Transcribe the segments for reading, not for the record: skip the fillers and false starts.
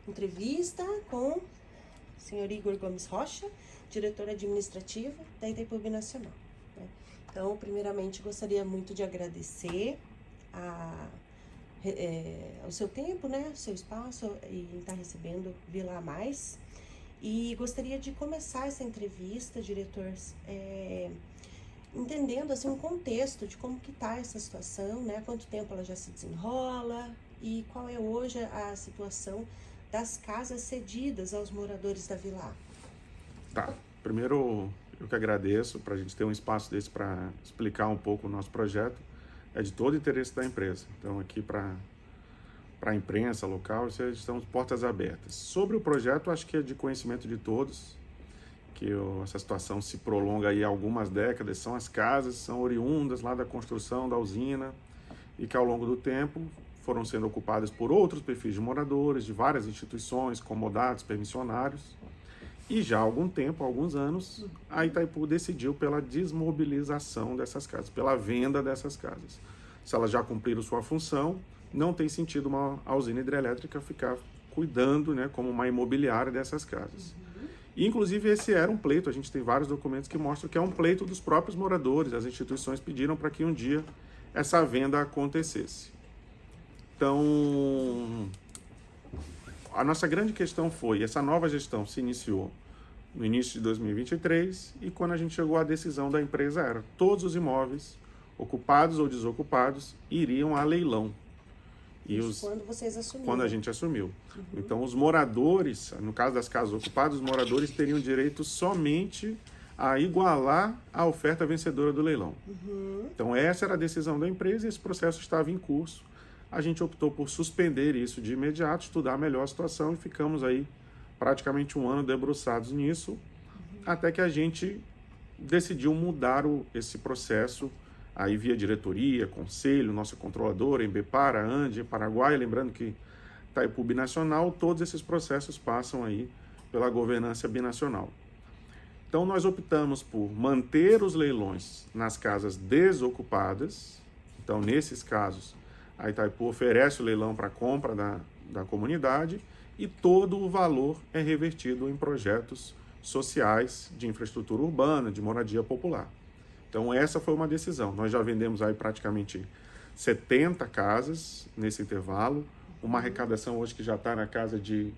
entrevista com o senhor Igor Gomes Rocha, diretor administrativo da Itaipu Binacional. Né? Então, primeiramente, gostaria muito de agradecer o seu tempo, né, o seu espaço e estar recebendo Vila Mais. E gostaria de começar essa entrevista, diretor, entendendo assim um contexto de como que está essa situação, né? Há quanto tempo ela já se desenrola e qual é hoje a situação das casas cedidas aos moradores da Vila A. Tá. Primeiro, eu que agradeço para a gente ter um espaço desse para explicar um pouco o nosso projeto. É de todo o interesse da empresa. Então, aqui para a imprensa local, estamos portas abertas. Sobre o projeto, acho que é de conhecimento de todos, que essa situação se prolonga aí há algumas décadas. São as casas, são oriundas lá da construção da usina e que ao longo do tempo foram sendo ocupadas por outros perfis de moradores, de várias instituições, comodados, permissionários. E já há algum tempo, há alguns anos, a Itaipu decidiu pela desmobilização dessas casas, pela venda dessas casas. Se elas já cumpriram sua função, não tem sentido a usina hidrelétrica ficar cuidando, né, como uma imobiliária dessas casas. E, inclusive, esse era um pleito, a gente tem vários documentos que mostram que é um pleito dos próprios moradores, as instituições pediram para que um dia essa venda acontecesse. Então, a nossa grande questão foi, essa nova gestão se iniciou no início de 2023 e quando a gente chegou à decisão da empresa era todos os imóveis, ocupados ou desocupados, iriam a leilão. Quando vocês assumiram? Quando a gente assumiu. Então, os moradores, no caso das casas ocupadas, os moradores teriam direito somente a igualar a oferta vencedora do leilão. Então, essa era a decisão da empresa e esse processo estava em curso. A gente optou por suspender isso de imediato, estudar melhor a situação e ficamos aí praticamente um ano debruçados nisso, até que a gente decidiu mudar esse processo aí via diretoria, conselho, nossa controladora, Embepar, ANDE, Paraguai, lembrando que Itaipu Binacional, todos esses processos passam aí pela governança binacional. Então nós optamos por manter os leilões nas casas desocupadas. Então nesses casos a Itaipu oferece o leilão para compra da comunidade e todo o valor é revertido em projetos sociais de infraestrutura urbana, de moradia popular. Então essa foi uma decisão. Nós já vendemos aí praticamente 70 casas nesse intervalo, uma arrecadação hoje que já está na casa de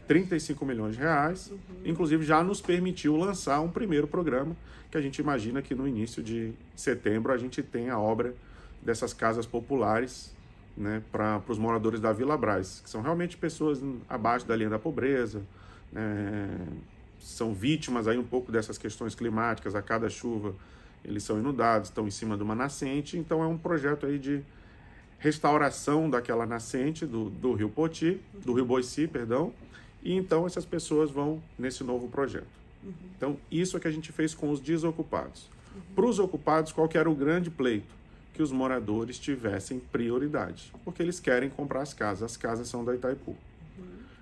35 milhões de reais, inclusive já nos permitiu lançar um primeiro programa, que a gente imagina que no início de setembro a gente tem a obra dessas casas populares, né, para os moradores da Vila Brás, que são realmente pessoas abaixo da linha da pobreza, são vítimas aí um pouco dessas questões climáticas, a cada chuva eles são inundados, estão em cima de uma nascente, então é um projeto aí de restauração daquela nascente do Rio Poti, do Rio Boici, perdão, e então essas pessoas vão nesse novo projeto. Então isso é que a gente fez com os desocupados. Para os ocupados, qual que era o grande pleito? Que os moradores tivessem prioridade, porque eles querem comprar as casas são da Itaipu.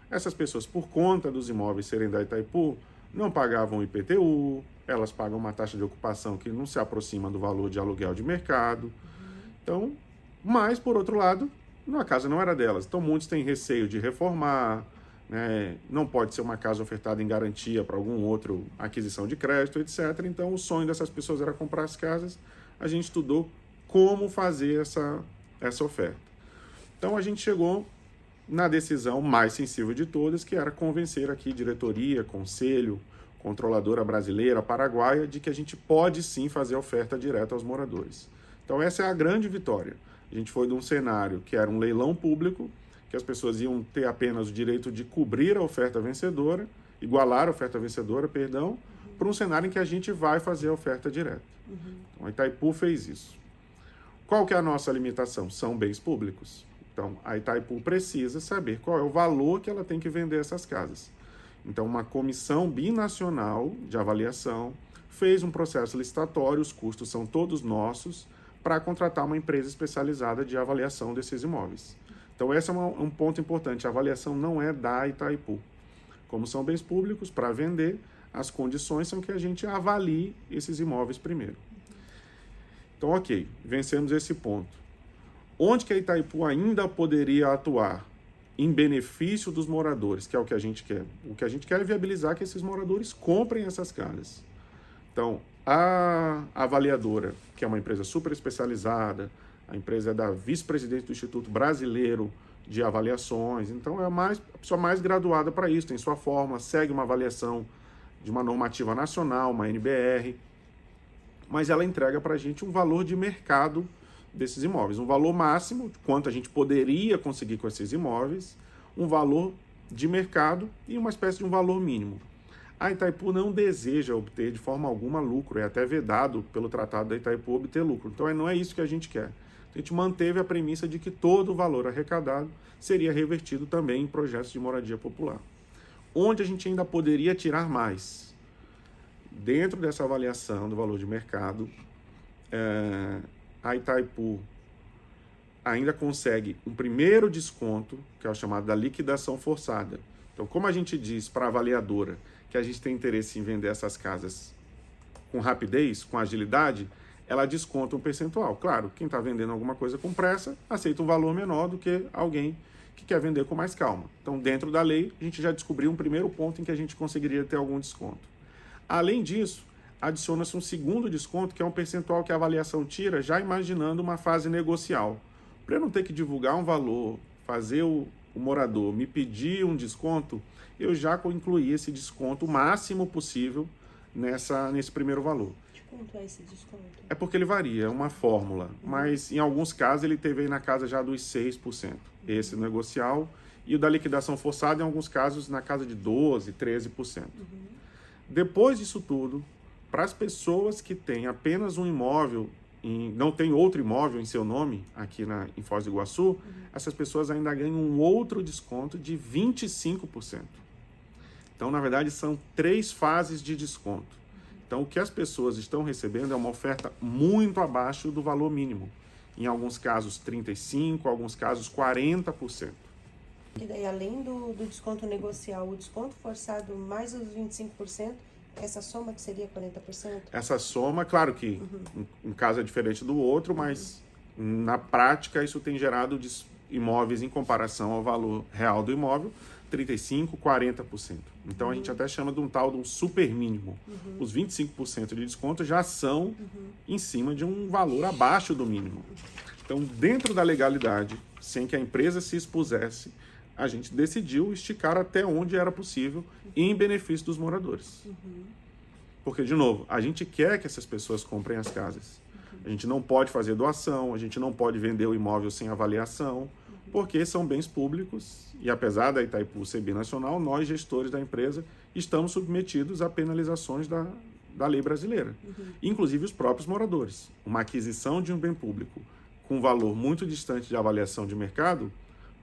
Essas pessoas, por conta dos imóveis serem da Itaipu, não pagavam IPTU, elas pagam uma taxa de ocupação que não se aproxima do valor de aluguel de mercado. Então, mas, por outro lado, a casa não era delas. Então, muitos têm receio de reformar, né? Não pode ser uma casa ofertada em garantia para algum outro aquisição de crédito, etc. Então, o sonho dessas pessoas era comprar as casas. A gente estudou como fazer essa oferta. Então, a gente chegou na decisão mais sensível de todas, que era convencer aqui diretoria, conselho, controladora brasileira, paraguaia, de que a gente pode sim fazer oferta direta aos moradores. Então essa é a grande vitória. A gente foi de um cenário que era um leilão público, que as pessoas iam ter apenas o direito de cobrir a oferta vencedora, igualar a oferta vencedora, perdão, para um cenário em que a gente vai fazer a oferta direta. Então a Itaipu fez isso. Qual que é a nossa limitação? São bens públicos. Então a Itaipu precisa saber qual é o valor que ela tem que vender essas casas. Então, uma comissão binacional de avaliação fez um processo licitatório, os custos são todos nossos, para contratar uma empresa especializada de avaliação desses imóveis. Então, esse é um ponto importante, a avaliação não é da Itaipu. Como são bens públicos, para vender, as condições são que a gente avalie esses imóveis primeiro. Então, ok, vencemos esse ponto. Onde que a Itaipu ainda poderia atuar? em benefício dos moradores, que é o que a gente quer. O que a gente quer é viabilizar que esses moradores comprem essas casas. Então, a avaliadora, que é uma empresa super especializada, a empresa é da vice-presidente do Instituto Brasileiro de Avaliações, então é a pessoa mais graduada para isso, tem sua fórmula, segue uma avaliação de uma normativa nacional, uma NBR, mas ela entrega para a gente um valor de mercado desses imóveis, um valor máximo, de quanto a gente poderia conseguir com esses imóveis, um valor de mercado e uma espécie de um valor mínimo. A Itaipu não deseja obter de forma alguma lucro, é até vedado pelo Tratado da Itaipu obter lucro, então não é isso que a gente quer. A gente manteve a premissa de que todo o valor arrecadado seria revertido também em projetos de moradia popular. Onde a gente ainda poderia tirar mais? Dentro dessa avaliação do valor de mercado, a Itaipu ainda consegue um primeiro desconto, que é o chamado da liquidação forçada. Então, como a gente diz para a avaliadora que a gente tem interesse em vender essas casas com rapidez, com agilidade, ela desconta um percentual. Claro, quem está vendendo alguma coisa com pressa aceita um valor menor do que alguém que quer vender com mais calma. Então, dentro da lei, a gente já descobriu um primeiro ponto em que a gente conseguiria ter algum desconto. Além disso, adiciona-se um segundo desconto, que é um percentual que a avaliação tira, já imaginando uma fase negocial. Para eu não ter que divulgar um valor, fazer o morador me pedir um desconto, eu já incluí esse desconto o máximo possível nesse primeiro valor. Quanto é esse desconto? É porque ele varia, é uma fórmula, mas em alguns casos ele teve aí na casa já dos 6%, esse negocial, e o da liquidação forçada em alguns casos na casa de 12%, 13%. Depois disso tudo, para as pessoas que têm apenas um imóvel, não tem outro imóvel em seu nome aqui em Foz do Iguaçu, essas pessoas ainda ganham um outro desconto de 25%. Então, na verdade, são 3 fases de desconto. Então, o que as pessoas estão recebendo é uma oferta muito abaixo do valor mínimo. Em alguns casos, 35%, em alguns casos, 40%. E daí, além do desconto negocial, o desconto forçado mais os 25%, essa soma que seria 40%? Essa soma, claro que um caso é diferente do outro, mas na prática isso tem gerado imóveis em comparação ao valor real do imóvel, 35%, 40%. Então a gente até chama de um super mínimo. Os 25% de desconto já são em cima de um valor abaixo do mínimo. Então, dentro da legalidade, sem que a empresa se expusesse, a gente decidiu esticar até onde era possível em benefício dos moradores. Porque, de novo, a gente quer que essas pessoas comprem as casas. A gente não pode fazer doação, a gente não pode vender o imóvel sem avaliação, porque são bens públicos e, apesar da Itaipu ser binacional, nós, gestores da empresa, estamos submetidos a penalizações da lei brasileira. Inclusive os próprios moradores. Uma aquisição de um bem público com valor muito distante de avaliação de mercado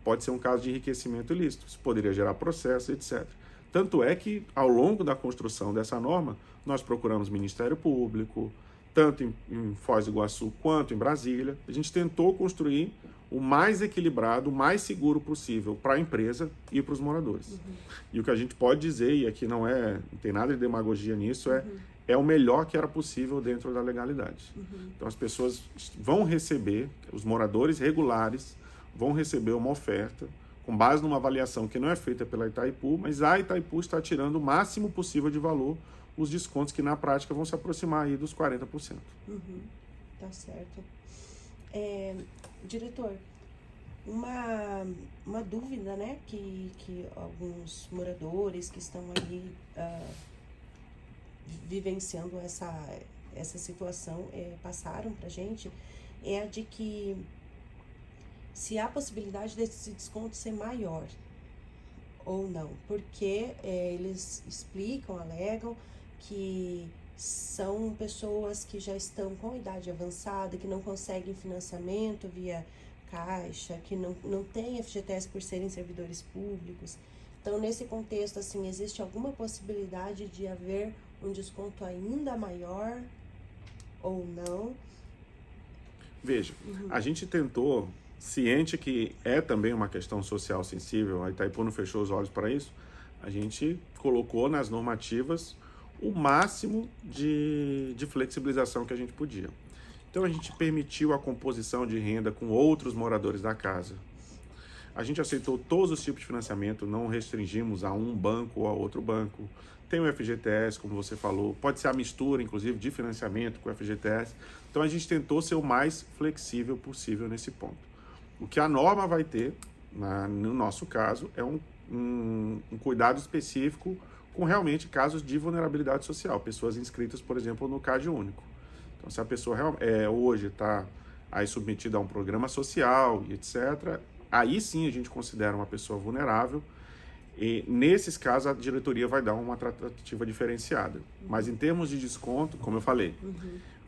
pode ser um caso de enriquecimento ilícito. Isso poderia gerar processo, etc. Tanto é que, ao longo da construção dessa norma, nós procuramos Ministério Público, tanto em Foz do Iguaçu quanto em Brasília. A gente tentou construir o mais equilibrado, o mais seguro possível para a empresa e para os moradores. E o que a gente pode dizer, e aqui não tem nada de demagogia nisso, é o melhor que era possível dentro da legalidade. Então as pessoas vão receber, os moradores regulares vão receber uma oferta com base numa avaliação que não é feita pela Itaipu, mas a Itaipu está tirando o máximo possível de valor os descontos que na prática vão se aproximar aí dos 40%. Tá certo. Diretor, uma dúvida, né, que alguns moradores que estão aí vivenciando essa situação passaram pra gente, é a de que se há possibilidade desse desconto ser maior ou não, porque eles explicam, alegam que são pessoas que já estão com idade avançada, que não conseguem financiamento via Caixa, que não têm FGTS por serem servidores públicos. Então, nesse contexto, assim, existe alguma possibilidade de haver um desconto ainda maior ou não? Veja, a gente tentou, ciente que é também uma questão social sensível, a Itaipu não fechou os olhos para isso, a gente colocou nas normativas o máximo de flexibilização que a gente podia. Então a gente permitiu a composição de renda com outros moradores da casa. A gente aceitou todos os tipos de financiamento, não restringimos a um banco ou a outro banco. Tem o FGTS, como você falou, pode ser a mistura, inclusive, de financiamento com o FGTS. Então, a gente tentou ser o mais flexível possível nesse ponto. O que a norma vai ter, no nosso caso, é um cuidado específico com realmente casos de vulnerabilidade social, pessoas inscritas, por exemplo, no CAD único. Então, se a pessoa hoje está aí submetida a um programa social e etc., aí sim a gente considera uma pessoa vulnerável, e nesses casos a diretoria vai dar uma tratativa diferenciada. Mas em termos de desconto, como eu falei,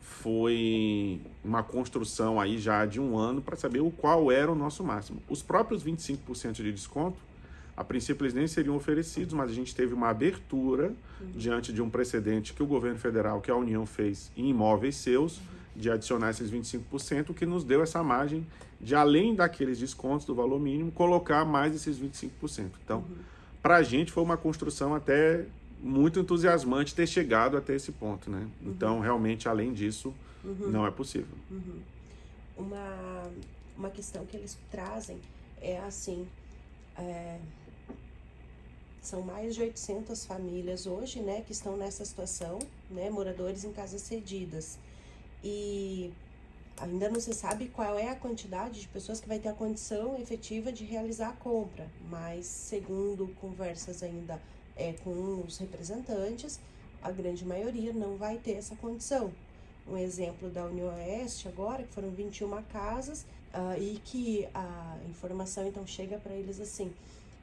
foi uma construção aí já de um ano para saber qual era o nosso máximo. Os próprios 25% de desconto, a princípio eles nem seriam oferecidos, mas a gente teve uma abertura diante de um precedente que o governo federal, que a União fez em imóveis seus, de adicionar esses 25%, que nos deu essa margem de, além daqueles descontos do valor mínimo, colocar mais esses 25%. Então, para a gente foi uma construção até muito entusiasmante ter chegado até esse ponto, né? Então, realmente, além disso, não é possível. Uma questão que eles trazem é assim, são mais de 800 famílias hoje, né, que estão nessa situação, né, moradores em casas cedidas. E ainda não se sabe qual é a quantidade de pessoas que vai ter a condição efetiva de realizar a compra, mas segundo conversas ainda com os representantes, a grande maioria não vai ter essa condição. Um exemplo da União Oeste agora, que foram 21 casas, e que a informação então chega para eles assim,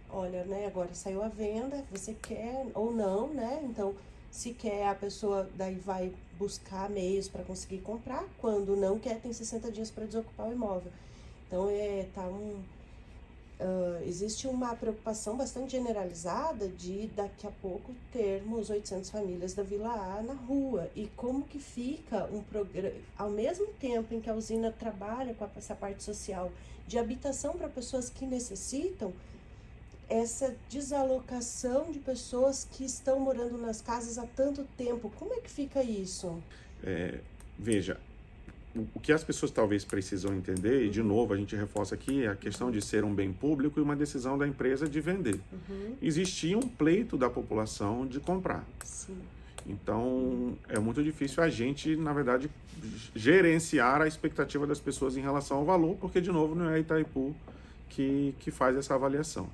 olha, né, agora saiu a venda, você quer ou não, né, então se quer, a pessoa daí vai buscar meios para conseguir comprar, quando não quer, tem 60 dias para desocupar o imóvel. Então, existe uma preocupação bastante generalizada de daqui a pouco termos 800 famílias da Vila A na rua. E como que fica um programa, ao mesmo tempo em que a usina trabalha com essa parte social de habitação para pessoas que necessitam, essa desalocação de pessoas que estão morando nas casas há tanto tempo, como é que fica isso? Veja, o que as pessoas talvez precisam entender, e de novo a gente reforça aqui, é a questão de ser um bem público e uma decisão da empresa de vender. Existia um pleito da população de comprar. Sim. Então, é muito difícil a gente, na verdade, gerenciar a expectativa das pessoas em relação ao valor, porque, de novo, não é a Itaipu que faz essa avaliação.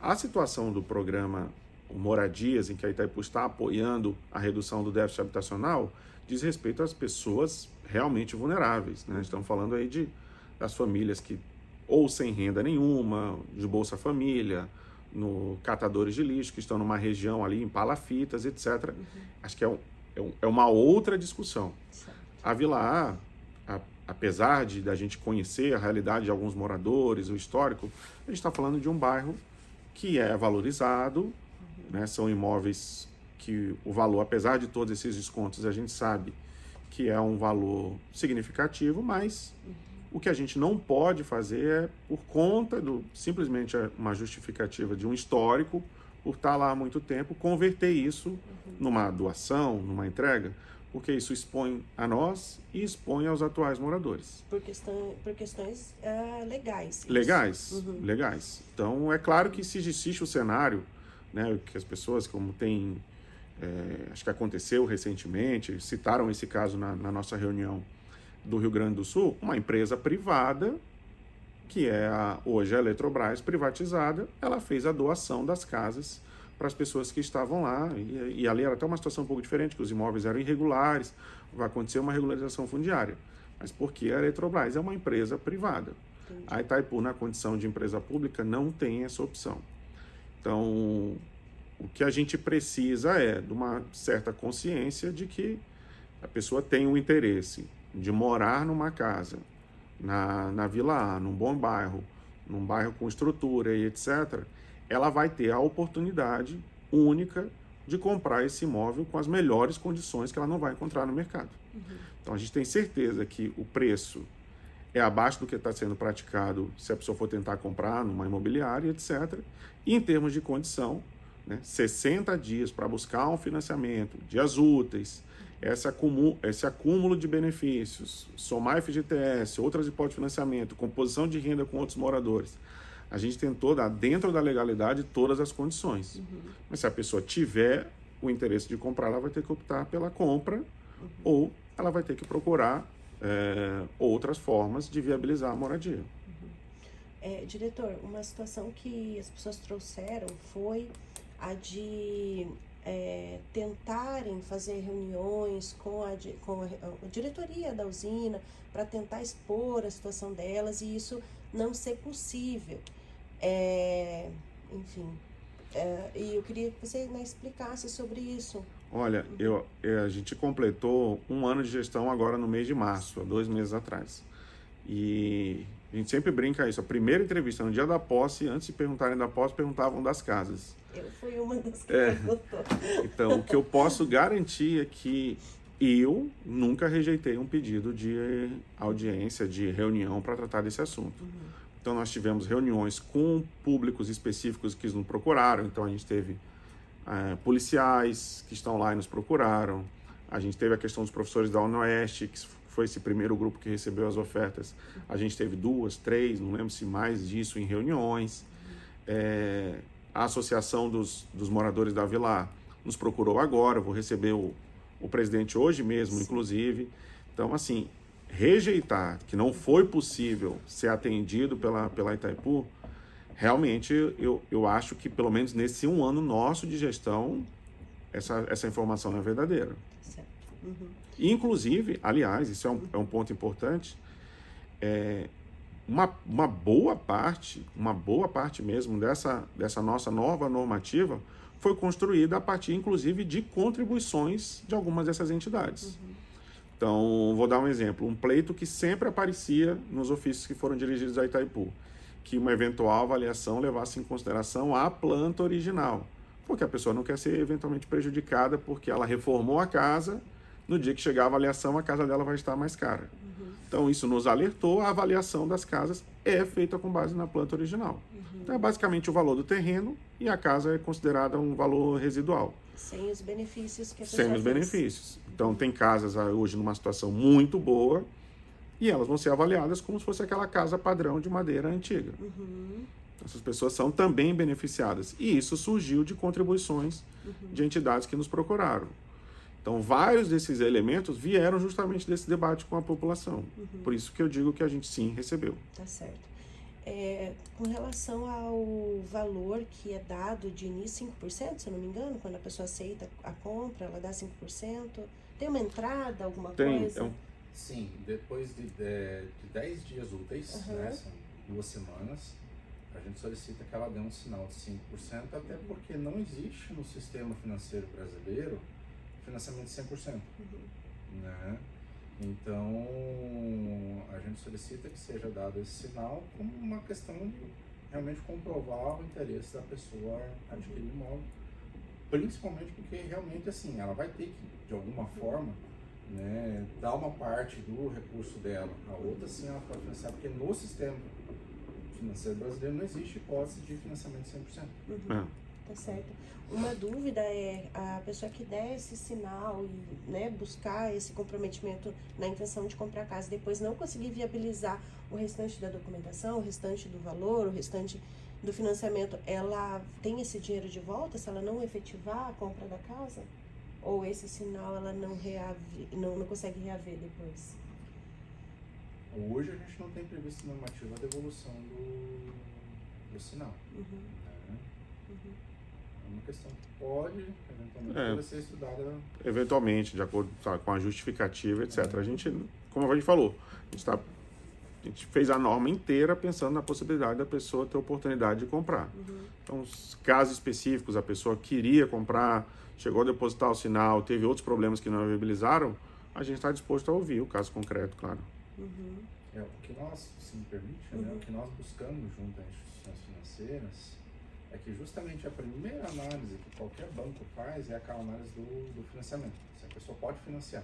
A situação do programa Moradias, em que a Itaipu está apoiando a redução do déficit habitacional, diz respeito às pessoas realmente vulneráveis, né? Estamos falando aí das famílias que ou sem renda nenhuma, de Bolsa Família, no catadores de lixo, que estão numa região ali em palafitas, etc. Acho que é uma outra discussão. A Vila A, apesar da gente conhecer a realidade de alguns moradores, o histórico, a gente está falando de um bairro que é valorizado, né? São imóveis que o valor, apesar de todos esses descontos, a gente sabe que é um valor significativo, mas o que a gente não pode fazer é, por conta simplesmente uma justificativa de um histórico, por estar lá há muito tempo, converter isso numa doação, numa entrega, porque isso expõe a nós e expõe aos atuais moradores. Por questões legais. Legais. Então, é claro que se existe o cenário, né, que as pessoas, como tem, acho que aconteceu recentemente, citaram esse caso na nossa reunião do Rio Grande do Sul, uma empresa privada, que é hoje a Eletrobras privatizada, ela fez a doação das casas para as pessoas que estavam lá, e ali era até uma situação um pouco diferente, que os imóveis eram irregulares, vai acontecer uma regularização fundiária, mas porque a Eletrobras é uma empresa privada. Entendi. A Itaipu, na condição de empresa pública, não tem essa opção. Então, o que a gente precisa é de uma certa consciência de que a pessoa tem um interesse de morar numa casa, na Vila A, num bom bairro, num bairro com estrutura e etc., ela vai ter a oportunidade única de comprar esse imóvel com as melhores condições que ela não vai encontrar no mercado. Então, a gente tem certeza que o preço é abaixo do que está sendo praticado se a pessoa for tentar comprar numa imobiliária, etc. E, em termos de condição, né, 60 dias para buscar um financiamento, dias úteis, esse acúmulo de benefícios, somar FGTS, outras hipóteses de financiamento, composição de renda com outros moradores, A gente tentou dar dentro da legalidade todas as condições. Mas se a pessoa tiver o interesse de comprar, ela vai ter que optar pela compra ou ela vai ter que procurar outras formas de viabilizar a moradia. Diretor, uma situação que as pessoas trouxeram foi a de tentarem fazer reuniões com a diretoria da usina para tentar expor a situação delas e isso não ser possível. Enfim, e eu queria que você explicasse sobre isso. Olha, a gente completou 1 ano de gestão agora no mês de março, há 2 meses atrás. E a gente sempre brinca isso. A primeira entrevista, no dia da posse, antes de perguntarem da posse, perguntavam das casas. Eu fui uma das que perguntou. Então, o que eu posso garantir é que eu nunca rejeitei um pedido de audiência, de reunião para tratar desse assunto. Então, nós tivemos reuniões com públicos específicos que nos procuraram. Então, a gente teve policiais que estão lá e nos procuraram. A gente teve a questão dos professores da UniOeste, que foi esse primeiro grupo que recebeu as ofertas. A gente teve 2, 3, não lembro se mais disso, em reuniões. A Associação dos Moradores da Vila nos procurou agora, eu vou receber o presidente hoje mesmo, inclusive. Então, assim, rejeitar que não foi possível ser atendido pela Itaipu, realmente eu acho que pelo menos nesse 1 ano nosso de gestão, essa informação não é verdadeira. Certo. Inclusive, aliás, isso é um ponto importante, uma boa parte mesmo dessa nossa nova normativa foi construída a partir, inclusive, de contribuições de algumas dessas entidades. Então, vou dar um exemplo. Um pleito que sempre aparecia nos ofícios que foram dirigidos a Itaipu, que uma eventual avaliação levasse em consideração a planta original, porque a pessoa não quer ser eventualmente prejudicada porque ela reformou a casa, no dia que chegar a avaliação, a casa dela vai estar mais cara. Então, isso nos alertou, a avaliação das casas é feita com base na planta original. Então, é basicamente o valor do terreno e a casa é considerada um valor residual. Sem os benefícios que a pessoa Sem os benefícios. Então, tem casas hoje numa situação muito boa e elas vão ser avaliadas como se fosse aquela casa padrão de madeira antiga. Essas pessoas são também beneficiadas. E isso surgiu de contribuições de entidades que nos procuraram. Então, vários desses elementos vieram justamente desse debate com a população. Por isso que eu digo que a gente sim recebeu. Tá certo. Com relação ao valor que é dado de início 5%, se eu não me engano, quando a pessoa aceita a compra, ela dá 5%. Tem uma entrada, alguma coisa? Sim, depois de 10 dias úteis, né, são 2 semanas, a gente solicita que ela dê um sinal de 5%, até porque não existe no sistema financeiro brasileiro financiamento de 100%. Né? Então, a gente solicita que seja dado esse sinal como uma questão de realmente comprovar o interesse da pessoa adquirir o imóvel, principalmente porque realmente assim, ela vai ter que, de alguma forma, né, dar uma parte do recurso dela, a outra sim ela pode financiar, porque no sistema financeiro brasileiro não existe hipótese de financiamento de 100%. Tá certo. Uma dúvida é a pessoa que der esse sinal e, né, buscar esse comprometimento na intenção de comprar a casa, depois não conseguir viabilizar o restante da documentação, o restante do valor, o restante do financiamento, ela tem esse dinheiro de volta se ela não efetivar a compra da casa? Ou esse sinal ela não consegue reaver depois? Hoje a gente não tem previsto normativa a devolução do sinal. Né? É uma questão que pode, eventualmente, ser estudada. Eventualmente, de acordo com a justificativa, etc. A gente, como a gente falou, a gente fez a norma inteira pensando na possibilidade da pessoa ter oportunidade de comprar. Então, casos específicos, a pessoa queria comprar, chegou a depositar o sinal, teve outros problemas que não viabilizaram, a gente está disposto a ouvir o caso concreto, claro. O que nós, se me permite, né, o que nós buscamos junto às instituições financeiras é que justamente a primeira análise que qualquer banco faz é aquela análise do financiamento, se a pessoa pode financiar.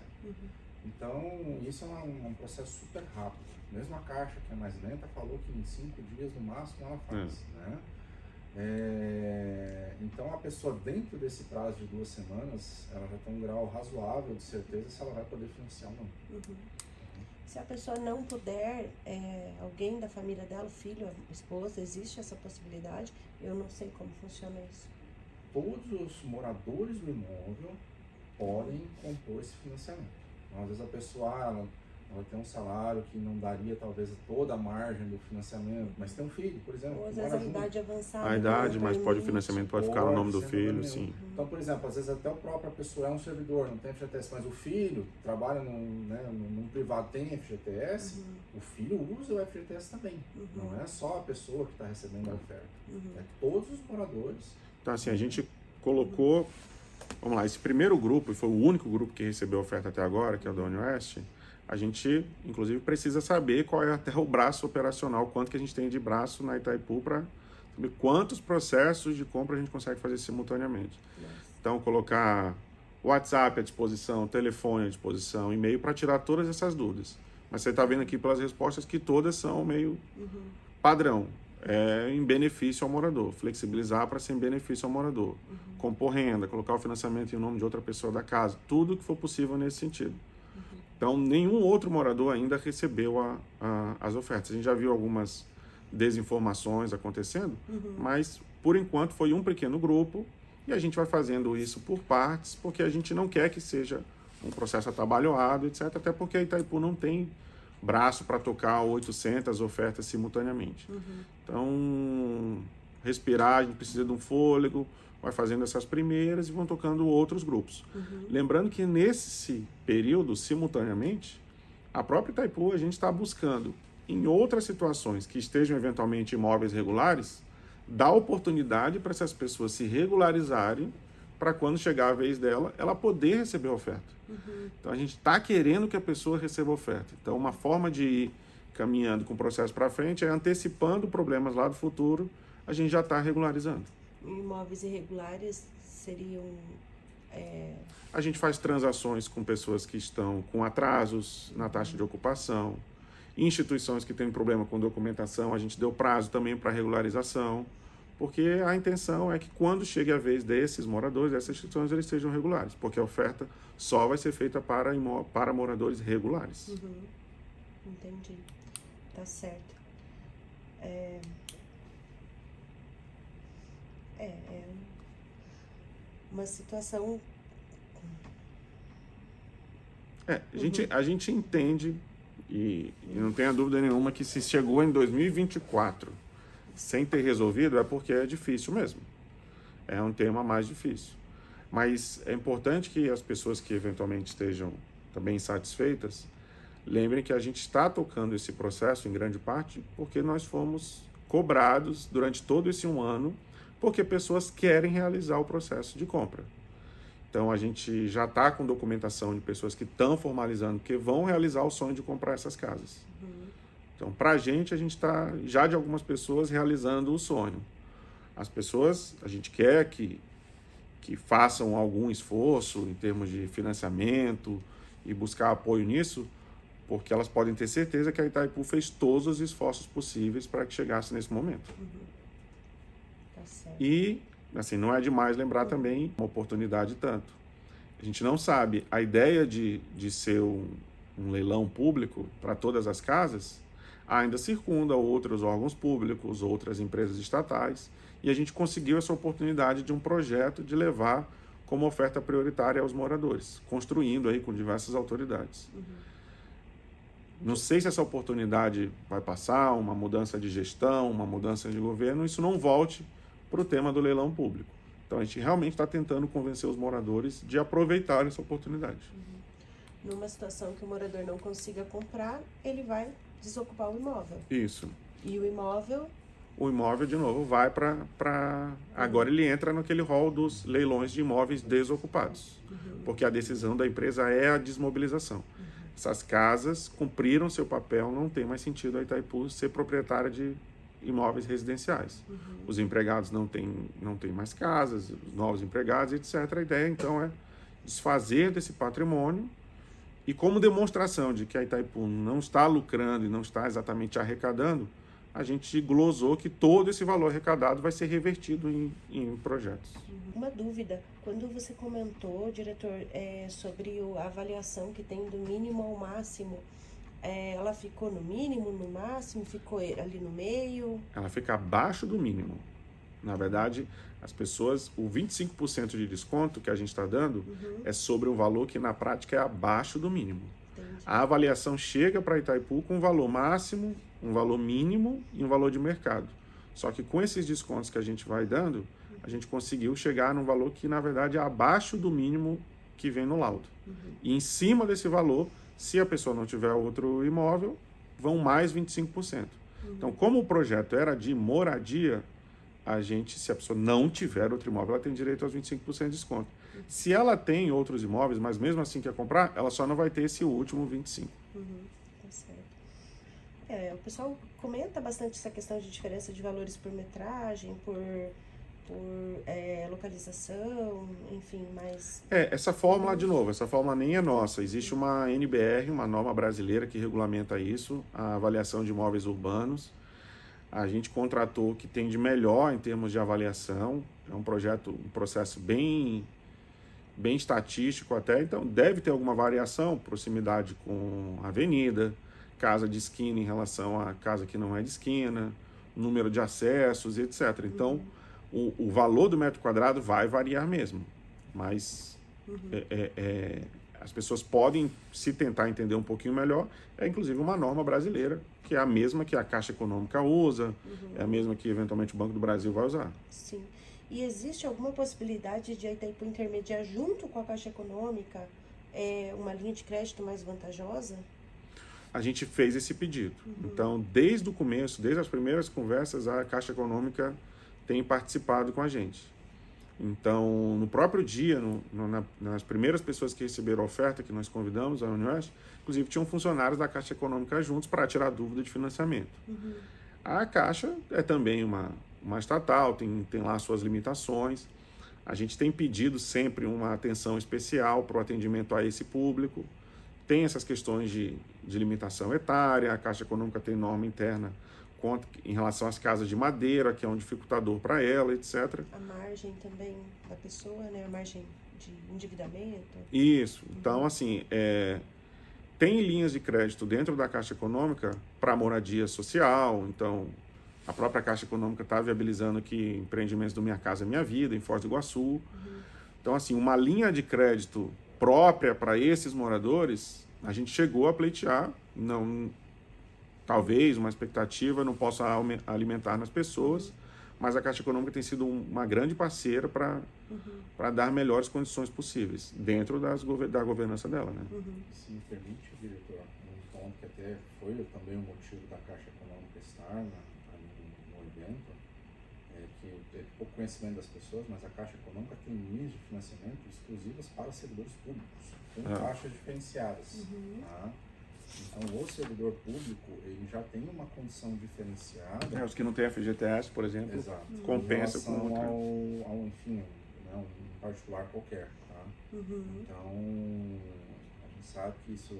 Então, isso é um processo super rápido. Mesmo a Caixa, que é mais lenta, falou que em 5 dias no máximo ela faz. Né? Então, a pessoa dentro desse prazo de 2 semanas, ela já tem um grau razoável de certeza se ela vai poder financiar ou não. Se a pessoa não puder, alguém da família dela, o filho, a esposa, existe essa possibilidade? Eu não sei como funciona isso. Todos os moradores do imóvel podem compor esse financiamento. Então, às vezes a pessoa ela tem um salário que não daria talvez toda a margem do financiamento, mas tem um filho, por exemplo. Ou às vezes a idade avançada. A idade, mas o permite. financiamento pode ficar no nome do filho, sim. Então, por exemplo, às vezes até a própria pessoa é um servidor, não tem FGTS, mas o filho trabalha num privado, tem FGTS, o filho usa o FGTS também. Não é só a pessoa que está recebendo a oferta, é todos os moradores. Então, assim, a gente colocou, vamos lá, esse primeiro grupo, e foi o único grupo que recebeu a oferta até agora, que é o da Unioeste, a gente, inclusive, precisa saber qual é até o braço operacional, quanto que a gente tem de braço na Itaipu para saber quantos processos de compra a gente consegue fazer simultaneamente. Então, colocar WhatsApp à disposição, telefone à disposição, e-mail, para tirar todas essas dúvidas. Mas você está vendo aqui pelas respostas que todas são meio padrão, em benefício ao morador, flexibilizar para ser em benefício ao morador, compor renda, colocar o financiamento em nome de outra pessoa da casa, tudo que for possível nesse sentido. Então, nenhum outro morador ainda recebeu as ofertas. A gente já viu algumas desinformações acontecendo, mas, por enquanto, foi um pequeno grupo e a gente vai fazendo isso por partes, porque a gente não quer que seja um processo atabalhoado, etc., até porque a Itaipu não tem braço para tocar 800 ofertas simultaneamente. Então, respirar, a gente precisa de um fôlego, vai fazendo essas primeiras e vão tocando outros grupos. Lembrando que nesse período, simultaneamente, a própria Itaipu, a gente está buscando, em outras situações que estejam eventualmente imóveis regulares, dar oportunidade para essas pessoas se regularizarem para quando chegar a vez dela, ela poder receber a oferta. Então, a gente está querendo que a pessoa receba a oferta. Então, uma forma de ir caminhando com o processo para frente é antecipando problemas lá do futuro, a gente já está regularizando. Imóveis irregulares seriam... A gente faz transações com pessoas que estão com atrasos na taxa de ocupação, instituições que têm problema com documentação, a gente deu prazo também para regularização, porque a intenção é que quando chegue a vez desses moradores, dessas instituições, eles sejam regulares, porque a oferta só vai ser feita para moradores regulares. Entendi. Tá certo. É uma situação... A gente entende, e não tenha dúvida nenhuma, que se chegou em 2024 sem ter resolvido, é porque é difícil mesmo. É um tema mais difícil. Mas é importante que as pessoas que eventualmente estejam também insatisfeitas lembrem que a gente está tocando esse processo, em grande parte, porque nós fomos cobrados durante todo esse um ano, porque pessoas querem realizar o processo de compra. Então, a gente já está com documentação de pessoas que estão formalizando, que vão realizar o sonho de comprar essas casas. Então, para a gente está já de algumas pessoas realizando o sonho. As pessoas, a gente quer que façam algum esforço em termos de financiamento e buscar apoio nisso, porque elas podem ter certeza que a Itaipu fez todos os esforços possíveis para que chegasse nesse momento. Tá certo. E, assim, não é demais lembrar também uma oportunidade tanto. A gente não sabe, a ideia de ser um leilão público para todas as casas ainda circunda outros órgãos públicos, outras empresas estatais, e a gente conseguiu essa oportunidade de um projeto de levar como oferta prioritária aos moradores, construindo aí com diversas autoridades. Não sei se essa oportunidade vai passar, uma mudança de gestão, uma mudança de governo, isso não volte para o tema do leilão público. Então, a gente realmente está tentando convencer os moradores de aproveitar essa oportunidade. Numa situação que o morador não consiga comprar, ele vai desocupar o imóvel. Isso. E o imóvel... O imóvel, de novo, vai para... Agora ele entra naquele rol dos leilões de imóveis desocupados. Porque a decisão da empresa é a desmobilização. Essas casas cumpriram seu papel, não tem mais sentido a Itaipu ser proprietária de imóveis residenciais. Os empregados não têm mais casas, os novos empregados, etc. A ideia, então, é desfazer desse patrimônio e, como demonstração de que a Itaipu não está lucrando e não está exatamente arrecadando, a gente glosou que todo esse valor arrecadado vai ser revertido em projetos. Uma dúvida, quando você comentou, diretor, sobre a avaliação que tem do mínimo ao máximo ela ficou no mínimo, no máximo, ficou ali no meio? Ela fica abaixo do mínimo. Na verdade, as pessoas, o 25% de desconto que a gente está dando é sobre um valor que na prática é abaixo do mínimo. Entendi. A avaliação chega para Itaipu com um valor máximo, um valor mínimo e um valor de mercado. Só que com esses descontos que a gente vai dando, a gente conseguiu chegar num valor que na verdade é abaixo do mínimo que vem no laudo. E em cima desse valor, se a pessoa não tiver outro imóvel, vão mais 25%. Então, como o projeto era de moradia, a gente, se a pessoa não tiver outro imóvel, ela tem direito aos 25% de desconto. Se ela tem outros imóveis, mas mesmo assim quer comprar, ela só não vai ter esse último 25%. Tá certo. O pessoal comenta bastante essa questão de diferença de valores por metragem, por localização, enfim, mas... Essa fórmula, de novo, essa fórmula nem é nossa. Existe uma NBR, uma norma brasileira que regulamenta isso, a avaliação de imóveis urbanos. A gente contratou o que tem de melhor em termos de avaliação. É um processo bem estatístico até, então deve ter alguma variação, proximidade com a avenida, casa de esquina em relação à casa que não é de esquina, número de acessos, etc. Então, o valor do metro quadrado vai variar mesmo, mas as pessoas podem, se tentar entender um pouquinho melhor, inclusive uma norma brasileira, que é a mesma que a Caixa Econômica usa, é a mesma que eventualmente o Banco do Brasil vai usar. Sim. E existe alguma possibilidade de a Itaipu intermediar junto com a Caixa Econômica uma linha de crédito mais vantajosa? A gente fez esse pedido. Então, desde o começo, desde as primeiras conversas, a Caixa Econômica tem participado com a gente. Então, no próprio dia, nas primeiras pessoas que receberam a oferta que nós convidamos, a Unioeste, inclusive tinham funcionários da Caixa Econômica juntos para tirar dúvida de financiamento. A Caixa é também uma estatal, tem lá suas limitações. A gente tem pedido sempre uma atenção especial para o atendimento a esse público. Tem essas questões de limitação etária, a Caixa Econômica tem norma interna em relação às casas de madeira, que é um dificultador para ela, etc. A margem também da pessoa, né? A margem de endividamento. Isso. Então, assim, tem linhas de crédito dentro da Caixa Econômica para moradia social. Então, a própria Caixa Econômica está viabilizando aqui empreendimentos do Minha Casa Minha Vida, em Foz do Iguaçu. Então, assim, uma linha de crédito própria para esses moradores, a gente chegou a pleitear, talvez uma expectativa não possa alimentar nas pessoas, mas a Caixa Econômica tem sido uma grande parceira para dar melhores condições possíveis dentro da governança dela, né? Se me permite, diretor, um ponto que até foi também o motivo da Caixa Econômica estar no evento, que é pouco conhecimento das pessoas, mas a Caixa Econômica tem linhas de financiamento exclusivas para servidores públicos, com taxas diferenciadas. Tá? Então, o servidor público, ele já tem uma condição diferenciada. Os que não têm FGTS, por exemplo, exato, compensa com outra. Enfim, um particular qualquer. Tá? Então, a gente sabe que isso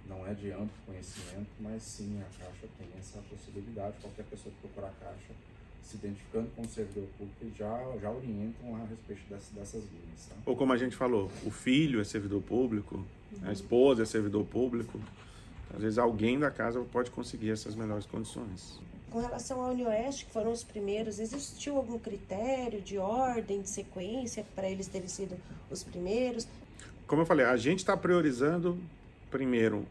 não é de amplo conhecimento, mas sim, a Caixa tem essa possibilidade. Qualquer pessoa que procurar a Caixa, se identificando como servidor público, já orientam lá a respeito dessas linhas. Tá? Ou como a gente falou, o filho é servidor público, a esposa é servidor público. Às vezes alguém da casa pode conseguir essas melhores condições. Com relação à Unioeste, que foram os primeiros, existiu algum critério de ordem, de sequência, para eles terem sido os primeiros? Como eu falei, a gente está priorizando, primeiro,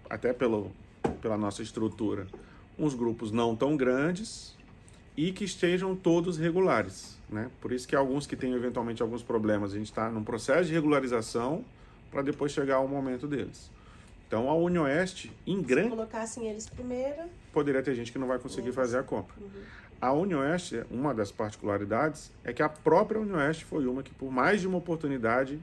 até pela nossa estrutura, uns grupos não tão grandes e que estejam todos regulares, né? Por isso que alguns que têm eventualmente alguns problemas, a gente está num processo de regularização para depois chegar ao momento deles. Então, a Unioeste, em grande... Se colocassem eles primeiro... Poderia ter gente que não vai conseguir fazer a compra. A Unioeste, uma das particularidades, é que a própria Unioeste foi uma que, por mais de uma oportunidade,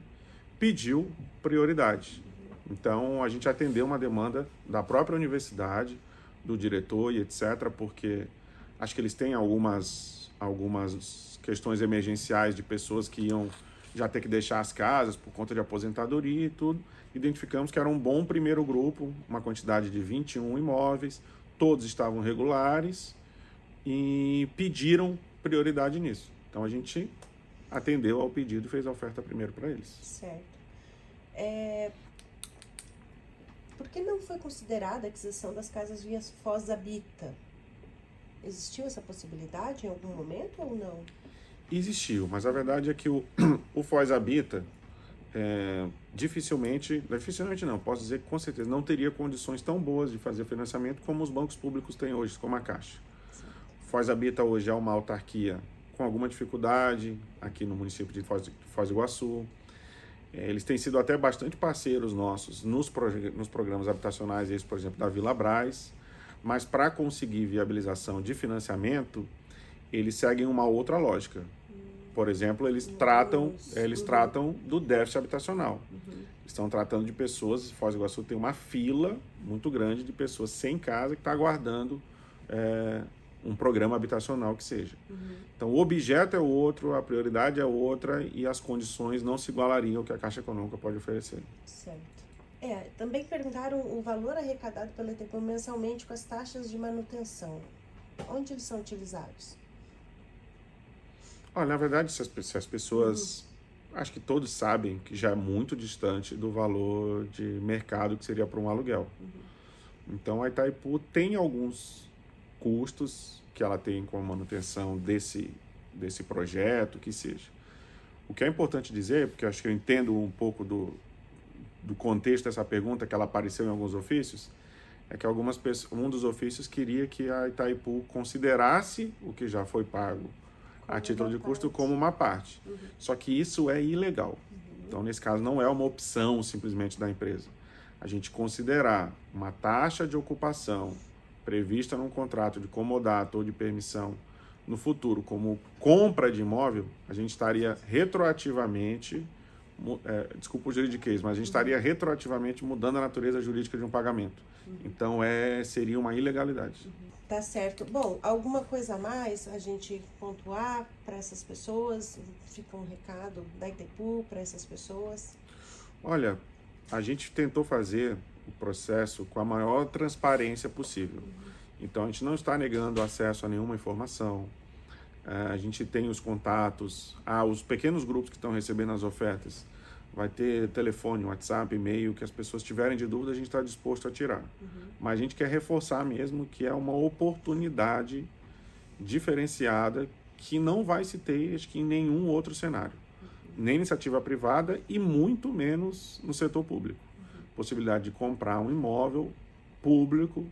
pediu prioridade. Então, a gente atendeu uma demanda da própria universidade, do diretor e etc., porque acho que eles têm algumas questões emergenciais de pessoas que iam já ter que deixar as casas por conta de aposentadoria e tudo. Identificamos que era um bom primeiro grupo, uma quantidade de 21 imóveis, todos estavam regulares e pediram prioridade nisso. Então a gente atendeu ao pedido e fez a oferta primeiro para eles. Certo. por que não foi considerada a aquisição das casas via Foz Habita? Existiu essa possibilidade em algum momento ou não? Existiu, mas a verdade é que o Foz Habita dificilmente não, posso dizer que com certeza não teria condições tão boas de fazer financiamento como os bancos públicos têm hoje, como a Caixa. O Foz Habita hoje é uma autarquia com alguma dificuldade aqui no município de Foz do Iguaçu. Eles têm sido até bastante parceiros nossos nos programas habitacionais, esse, por exemplo, da Vila Brás, mas para conseguir viabilização de financiamento, eles seguem uma outra lógica. Por exemplo, eles tratam do déficit habitacional. Estão tratando de pessoas, Foz do Iguaçu tem uma fila muito grande de pessoas sem casa que está aguardando um programa habitacional que seja. Então, o objeto é outro, a prioridade é outra e as condições não se igualariam ao que a Caixa Econômica pode oferecer. Certo. Também perguntaram o valor arrecadado pela Itaipu mensalmente com as taxas de manutenção. Onde eles são utilizados? Olha, na verdade, se as pessoas... Acho que todos sabem que já é muito distante do valor de mercado que seria para um aluguel. Então, a Itaipu tem alguns custos que ela tem com a manutenção desse projeto, que seja. O que é importante dizer, porque eu acho que eu entendo um pouco do contexto dessa pergunta, que ela apareceu em alguns ofícios, é que um dos ofícios queria que a Itaipu considerasse o que já foi pago a título de custo como uma parte. Só que isso é ilegal. Então, nesse caso, não é uma opção simplesmente da empresa. A gente considerar uma taxa de ocupação prevista num contrato de comodato ou de permissão no futuro como compra de imóvel, a gente estaria retroativamente, desculpa o juridiquês, mas a gente estaria retroativamente mudando a natureza jurídica de um pagamento. Então, seria uma ilegalidade. Tá certo. Bom, alguma coisa a mais a gente pontuar para essas pessoas? Fica um recado da Itaipu para essas pessoas? Olha, a gente tentou fazer o processo com a maior transparência possível. Então, a gente não está negando acesso a nenhuma informação. A gente tem os contatos, os pequenos grupos que estão recebendo as ofertas. Vai ter telefone, WhatsApp, e-mail, que as pessoas tiverem de dúvida, a gente está disposto a tirar. Mas a gente quer reforçar mesmo que é uma oportunidade diferenciada que não vai se ter, acho que, em nenhum outro cenário. Nem iniciativa privada e muito menos no setor público. Possibilidade de comprar um imóvel público,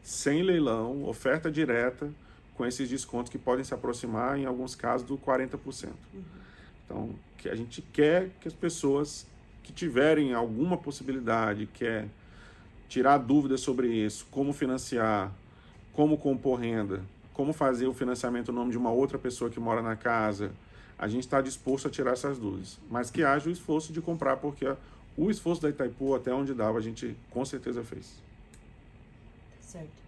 sem leilão, oferta direta, com esses descontos que podem se aproximar, em alguns casos, do 40%. Então, que a gente quer que as pessoas que tiverem alguma possibilidade, quer tirar dúvidas sobre isso, como financiar, como compor renda, como fazer o financiamento no nome de uma outra pessoa que mora na casa, a gente está disposto a tirar essas dúvidas. Mas que haja o esforço de comprar, porque o esforço da Itaipu, até onde dava, a gente com certeza fez. Certo.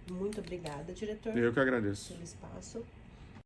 Muito obrigada, diretor. Eu que agradeço. Pelo espaço.